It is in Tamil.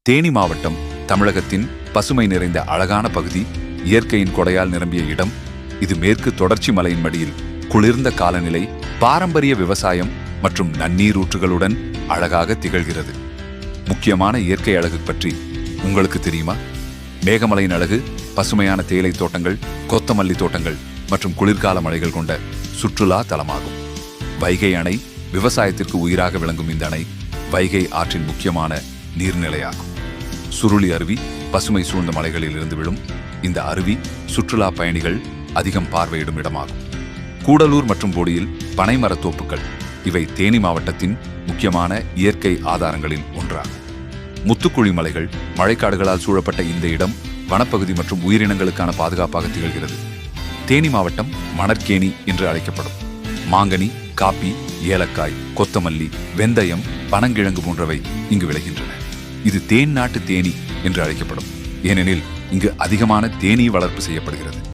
தேனி மாவட்டம் தமிழகத்தின் பசுமை நிறைந்த அழகான பகுதி, இயற்கையின் கொடையால் நிரம்பிய இடம். இது மேற்கு தொடர்ச்சி மலையின் மடியில் குளிர்ந்த காலநிலை, பாரம்பரிய விவசாயம் மற்றும் நன்னீரூற்றுகளுடன் அழகாக திகழ்கிறது. முக்கியமான இயற்கை அழகு பற்றி உங்களுக்கு தெரியுமா? மேகமலையின் அழகு, பசுமையான தேயிலை தோட்டங்கள், கொத்தமல்லி தோட்டங்கள் மற்றும் குளிர்கால மழைகள் கொண்ட சுற்றுலா தலமாகும். வைகை அணை விவசாயத்திற்கு உயிராக விளங்கும் இந்த அணை வைகை ஆற்றின் முக்கியமான நீர்நிலையாகும். சுருளி அருவி பசுமை சூழ்ந்த மலைகளில் இருந்து விழும் இந்த அருவி சுற்றுலா பயணிகள் அதிகம் பார்வையிடும் இடமாகும். கூடலூர் மற்றும் போடியில் பனைமரத் தோப்புகள் இவை தேனி மாவட்டத்தின் முக்கியமான இயற்கை ஆதாரங்களில் ஒன்றாகும். முத்துக்குழி மலைகள், மழைக்காடுகளால் சூழப்பட்ட இந்த இடம் வனப்பகுதி மற்றும் உயிரினங்களுக்கான பாதுகாப்பாக திகழ்கிறது. தேனி மாவட்டம் மணற்கேணி என்று அழைக்கப்படும். மாங்கனி, காப்பி, ஏலக்காய், கொத்தமல்லி, வெந்தயம், பனங்கிழங்கு போன்றவை இங்கு விளைகின்றன. இது தேன் நாட்டு தேனி என்று அழைக்கப்படும், ஏனெனில் இங்கு அதிகமான தேனீ வளர்ப்பு செய்யப்படுகிறது.